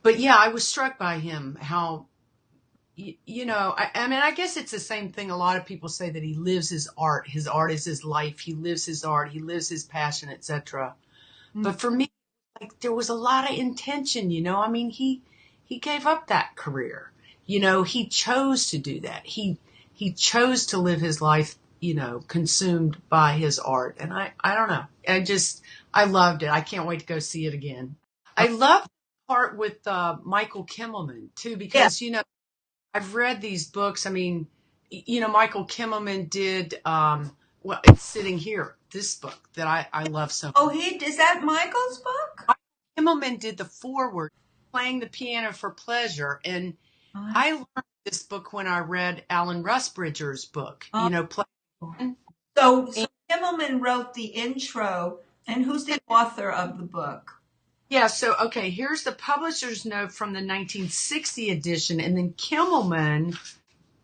but yeah, I was struck by him, how, I mean, I guess it's the same thing. A lot of people say that he lives his art. His art is his life. He lives his art. He lives his passion, etc. But for me, like there was a lot of intention, I mean, he gave up that career. He chose to do that. He chose to live his life, consumed by his art. And I don't know. I loved it. I can't wait to go see it again. I love the part with Michael Kimmelman too, Yeah. because, I've read these books. I mean, Michael Kimmelman did, well, it's sitting here, this book that I love so Oh, much. is that Michael's book? Kimmelman did the foreword, Playing the Piano for Pleasure. And I, I learned this book when I read Alan Rusbridger's book, oh. Play. So Himmelman wrote the intro, and who's the author of the book? Yeah, so, okay, here's the publisher's note from the 1960 edition. And then Kimmelman,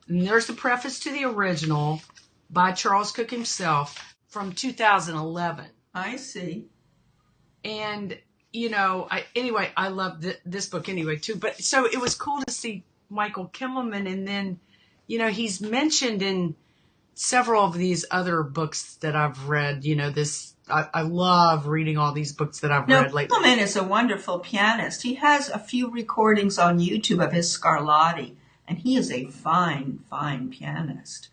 and there's the preface to the original by Charles Cook himself from 2011. I see. And, I love this book anyway, too. But so it was cool to see Michael Kimmelman. And then, he's mentioned in several of these other books that I've read, I love reading all these books that I've read lately. Himmelman is a wonderful pianist. He has a few recordings on YouTube of his Scarlatti, and he is a fine, fine pianist.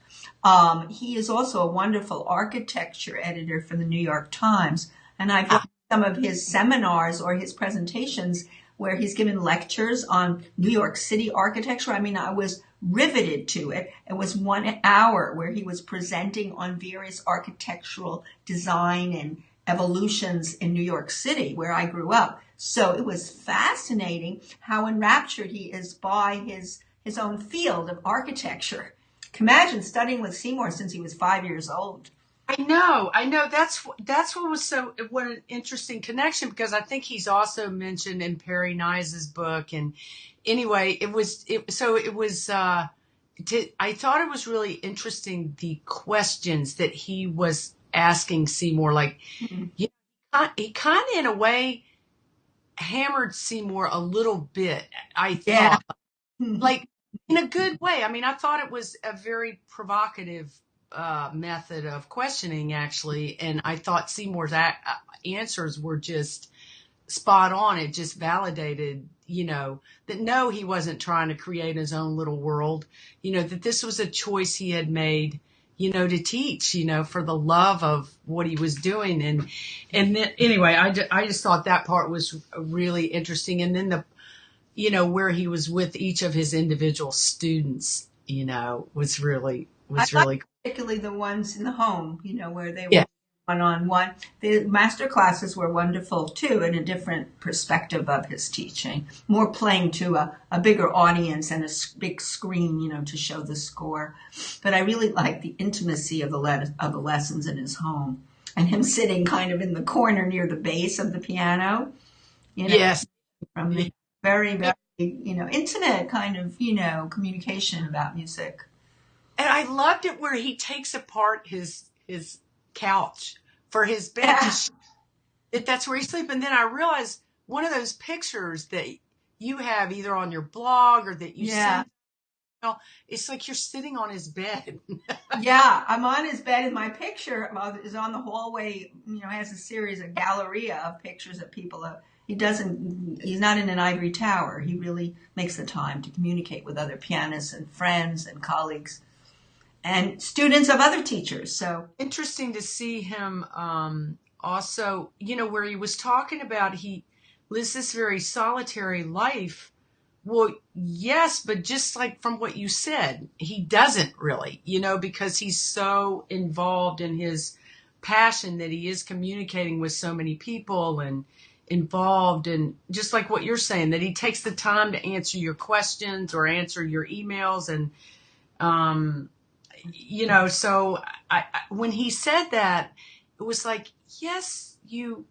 He is also a wonderful architecture editor for the New York Times, and I've read some of his seminars or his presentations where he's given lectures on New York City architecture. I mean, I was riveted to it. It was 1 hour where he was presenting on various architectural design and evolutions in New York City, where I grew up. So it was fascinating how enraptured he is by his own field of architecture. Imagine studying with Seymour since he was 5 years old. I know. That's what an interesting connection, because I think he's also mentioned in Perry Nice's book. And anyway, I thought it was really interesting, the questions that he was asking Seymour. Like, he kind of in a way hammered Seymour a little bit, I thought, like in a good way. I mean, I thought it was a very provocative method of questioning, actually, and I thought Seymour's answers were just spot on. It just validated, that no, he wasn't trying to create his own little world, that this was a choice he had made, to teach, for the love of what he was doing. And then anyway, I just thought that part was really interesting. And then where he was with each of his individual students, was really cool. Particularly the ones in the home, where they were one-on-one. The master classes were wonderful too, in a different perspective of his teaching, more playing to a bigger audience and a big screen, to show the score. But I really liked the intimacy of the lessons in his home, and him sitting kind of in the corner near the base of the piano. Yes, from the very, very, intimate kind of, communication about music. And I loved it where he takes apart his couch for his bed. That's where he sleeps. And then I realized one of those pictures that you have either on your blog or that you send, it's like you're sitting on his bed. Yeah, I'm on his bed, and my picture is on the hallway. Has a series, a galleria of pictures of people. He's not in an ivory tower. He really makes the time to communicate with other pianists and friends and colleagues and students of other teachers. So interesting to see him also, where he was talking about he lives this very solitary life. Well, yes, but just like from what you said, he doesn't really, because he's so involved in his passion that he is communicating with so many people and involved, and just like what you're saying, that he takes the time to answer your questions or answer your emails. And, so when he said that, it was like, yes, you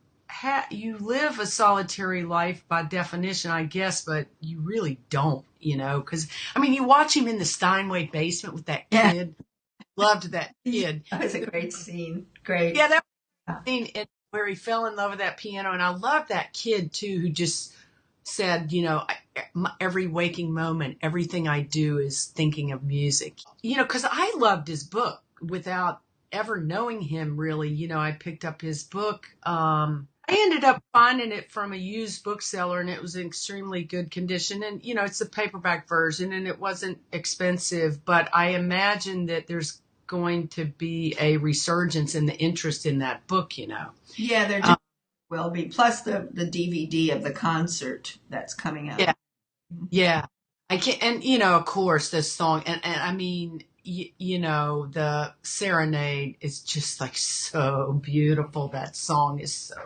live a solitary life by definition, I guess, but you really don't, because, I mean, you watch him in the Steinway basement with that kid. Loved that kid. That was a great scene. Great. Yeah, that was a scene where he fell in love with that piano. And I love that kid, too, who just said, every waking moment, everything I do is thinking of music. Because I loved his book without ever knowing him really. I picked up his book. I ended up finding it from a used bookseller, and it was in extremely good condition. And, it's a paperback version, and it wasn't expensive, but I imagine that there's going to be a resurgence in the interest in that book. Yeah, there just will be. Plus the DVD of the concert that's coming out. Yeah. Yeah. I can't, and, of course, this song, and I mean, the serenade is just like so beautiful. That song is so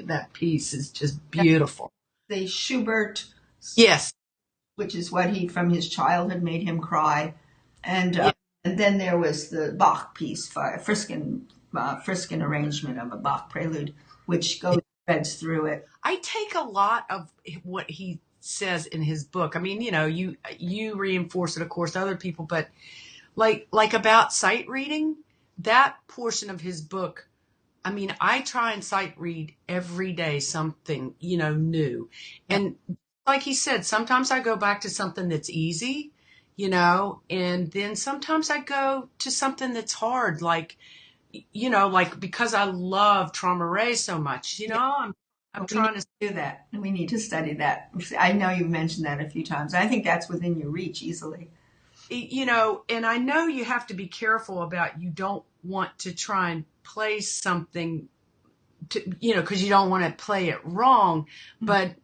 that piece is just beautiful. The Schubert, Yes. which is what he from his childhood made him cry, and Yeah. and then there was the Bach piece, Friskin arrangement of a Bach prelude, which threads through it. I take a lot of what he says in his book. I mean, you reinforce it, of course, other people, but like about sight reading, that portion of his book. I mean, I try and sight read every day something, new. And like he said, sometimes I go back to something that's easy, and then sometimes I go to something that's hard, like because I love Traumeré so much, I'm trying to do that. We need to study that. I know you've mentioned that a few times. I think that's within your reach easily. And I know you have to be careful about, you don't want to try and play something because you don't want to play it wrong, but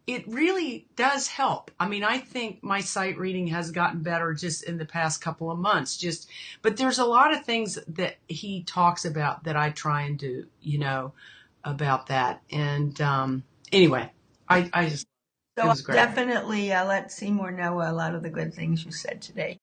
it really does help. I mean, I think my sight reading has gotten better just in the past couple of months, but there's a lot of things that he talks about that I try and do, about that. And anyway, I just, So it was great. definitely let Seymour know a lot of the good things you said today.